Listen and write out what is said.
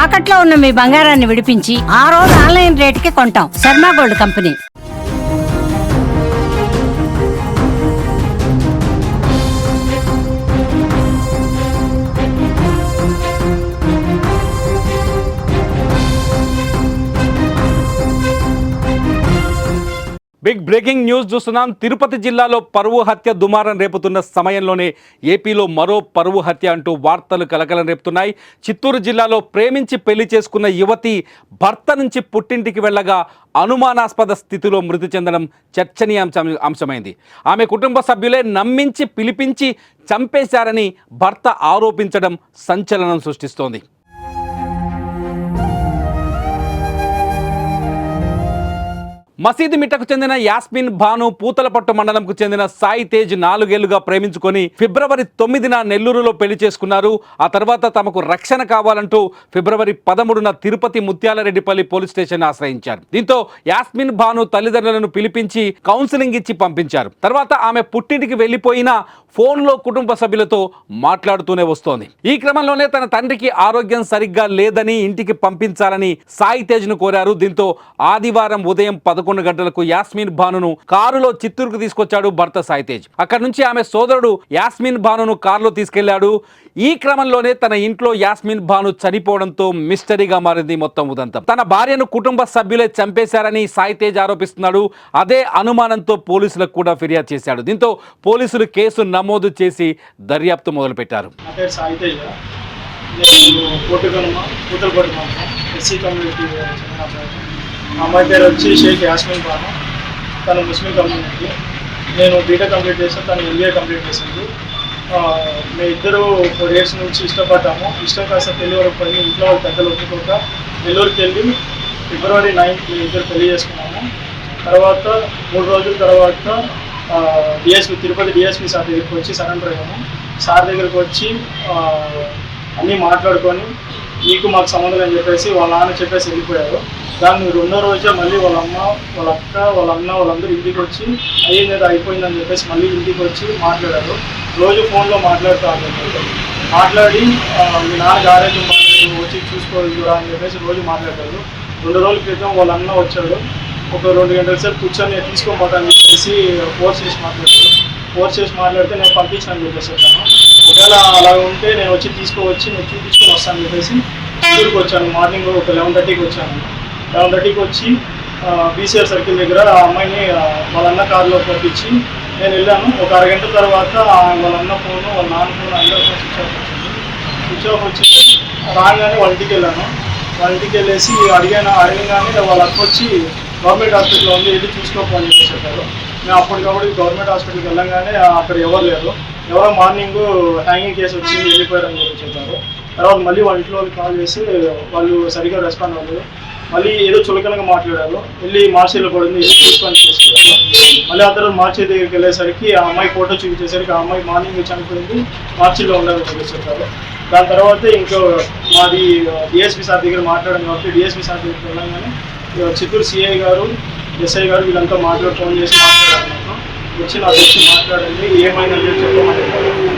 తాకట్లో ఉన్న మీ బంగారాన్ని విడిపించి ఆ రోజు ఆన్లైన్ రేటుకి కొంటాం. Sharma gold company. Big breaking news చూస్తున్నాం. తిరుపతి జిల్లాలో పరువు హత్య దుమారం రేపుతున్న సమయంలోనే ఏపీలో మరో పరువు హత్య అంటూ వార్తలు కలకలం రేపుతున్నాయి. చిత్తూరు జిల్లాలో ప్రేమించి పెళ్లి చేసుకున్న యువతి భర్త నుంచి పుట్టింటికి వెళ్ళగా అనుమానాస్పద స్థితిలో మృతి చెందడం చర్చనీయాంశమైంది. ఆమె కుటుంబ సభ్యులే నమ్మించి పిలిపించి చంపేశారని భర్త ఆరోపించడం సంచలనం సృష్టిస్తోంది. మసీదు మిట్టకు చెందిన యాస్మిన్ భాను పూతలపట్టు మండలంకు చెందిన సాయి తేజ్ 4 ఏళ్లుగా ప్రేమించుకొని ఫిబ్రవరి 9న నెల్లూరులో పెళ్లి చేసుకున్నారు. ఆ తర్వాత తమకు రక్షణ కావాలంటూ ఫిబ్రవరి 13న తిరుపతి ముత్యాలరెడ్డిపల్లి పోలీస్ స్టేషన్ ఆశ్రయించారు. దీంతో యాస్మిన్ భాను తల్లిదండ్రులను పిలిపించి కౌన్సిలింగ్ ఇచ్చి పంపించారు. తర్వాత ఆమె పుట్టింటికి వెళ్లిపోయినా ఫోన్లో కుటుంబ సభ్యులతో మాట్లాడుతూనే వస్తోంది. ఈ క్రమంలోనే తన తండ్రికి ఆరోగ్యం సరిగ్గా లేదని ఇంటికి పంపించాలని సాయి తేజ్ను కోరారు. దీంతో ఆదివారం ఉదయం 11 గంటలకు యాస్మిన్ భానును కారులో చిత్తూరుకు తీసుకొచ్చాడు భర్త సాయి తేజ్. అక్కడి నుంచి ఆమె సోదరుడు యాస్మిన్ భానును కారులో తీసుకెళ్లాడు. ఈ క్రమంలోనే తన ఇంట్లో యాస్మిన్ భాను చనిపోవడంతో మిస్టరీగా మారింది మొత్తం ఉదంతం. తన భార్యను కుటుంబ సభ్యులే చంపేశారని సాయి తేజ్ ఆరోపిస్తున్నాడు. అదే అనుమానంతో పోలీసులకు కూడా ఫిర్యాదు చేశాడు. దీంతో పోలీసులు కేసు నమోదు చేసి దర్యాప్తు మొదలుపెట్టారు. అమ్మాయి పేరు వచ్చి షేక్ యాస్మిన్ భాను. తను ముస్లిం కమ్యూనిటీ. నేను బీటెక్ కంప్లీట్ చేశాను, తను ఎంబీఏ కంప్లీట్ చేసింది. మేము ఇద్దరు 4 years నుంచి ఇష్టపడ్డాము. ఇష్టం కాస్త పెళ్లి వరకు పోయి ఇంట్లో వాళ్ళు పెద్దలు ఒప్పుకోక నెల్లూరుకి వెళ్ళి ఫిబ్రవరి 9th మేము ఇద్దరు పెళ్లి చేసుకున్నాము. తర్వాత 3 రోజుల తర్వాత డిఎస్పీ తిరుపతి డిఎస్పీ సార్ దగ్గరికి వచ్చి సరెండర్ అయ్యాము. సార్ దగ్గరికి వచ్చి అన్నీ మాట్లాడుకొని నీకు మాకు సంబంధం అని చెప్పేసి వాళ్ళ నాన్న చెప్పేసి వెళ్ళిపోయారు. దాన్ని 2వ రోజే మళ్ళీ వాళ్ళ అమ్మ, వాళ్ళ అక్క, వాళ్ళ అన్న వాళ్ళందరూ ఇంటికి వచ్చి అయ్యింది అయిపోయిందని చెప్పేసి మళ్ళీ ఇంటికి వచ్చి మాట్లాడారు. రోజు ఫోన్లో మాట్లాడుతూ మాట్లాడి మీ నాన్నకి ఆరోగ్యం బాగాలేదు వచ్చి చూసుకోవద్దురా అని చెప్పేసి రోజు మాట్లాడారు. 2 రోజుల క్రితం వాళ్ళ అన్న వచ్చాడు. ఒక 2 గంటల సేపు కూర్చొని తీసుకోపోతాను చెప్పేసి ఫోర్స్ చేసి మాట్లాడితే నేను పంపించాను చెప్పేసి చెప్పాను. ఒకవేళ అలా ఉంటే నేను వచ్చి తీసుకువచ్చి నేను చూపించుకొని వస్తాను చెప్పేసి ఊరికి వచ్చాను. మార్నింగ్ ఒక 11:30కి వచ్చాను. 11:30కి వచ్చి బీసీఆర్ సర్కిల్ దగ్గర ఆ అమ్మాయిని వాళ్ళ అన్న కారులో పంపించి నేను వెళ్ళాను. ఒక అరగంట తర్వాత వాళ్ళ అన్న ఫోను, వాళ్ళ నాన్న ఫోను అందరూ స్విచ్ ఆఫ్ వచ్చింది. రాగానే వాళ్ళ ఇంటికి వెళ్ళాను. వాళ్ళ ఇంటికి వెళ్ళేసి అడగగానే వాళ్ళ అక్క వచ్చి గవర్నమెంట్ హాస్పిటల్లో ఉంది, వెళ్ళి చూసుకోకపోని చెప్పేసి చెప్పారు. మేము అప్పటికప్పుడు గవర్నమెంట్ హాస్పిటల్కి వెళ్ళగానే అక్కడ ఎవరు లేరు. ఎవరో మార్నింగ్ హ్యాంగింగ్ కేసు వచ్చి వెళ్ళిపోయారని చెప్పి చెప్పారు. తర్వాత మళ్ళీ వాళ్ళ ఇంట్లో వాళ్ళకి కాల్ చేసి వాళ్ళు సరిగ్గా రెస్పాండ్ అవ్వలేదు. మళ్ళీ ఏదో చులకనగా మాట్లాడారు. వెళ్ళి మార్చిలో పడింది, వెళ్ళి తీసుకొని చేసుకున్నారు. మళ్ళీ ఆ తర్వాత మార్చి దగ్గరికి వెళ్ళేసరికి ఆ అమ్మాయి ఫోటో చూపించేసరికి ఆ అమ్మాయి మార్నింగ్ చనిపోయింది, మార్చిలో ఉండాలని చెప్పి చెప్పారు. దాని తర్వాత ఇంకో మాది డిఎస్పీ సార్ దగ్గర మాట్లాడాం కాబట్టి డిఎస్పీ సార్ దగ్గరికి వెళ్ళగానే చిత్తూరు సిఐ గారు, ఎస్ఐ గారు వీళ్ళంతా ఫోన్ చేసి మాట్లాడారు. నాకు వచ్చి మాట్లాడండి ఏమైందని చెప్పమని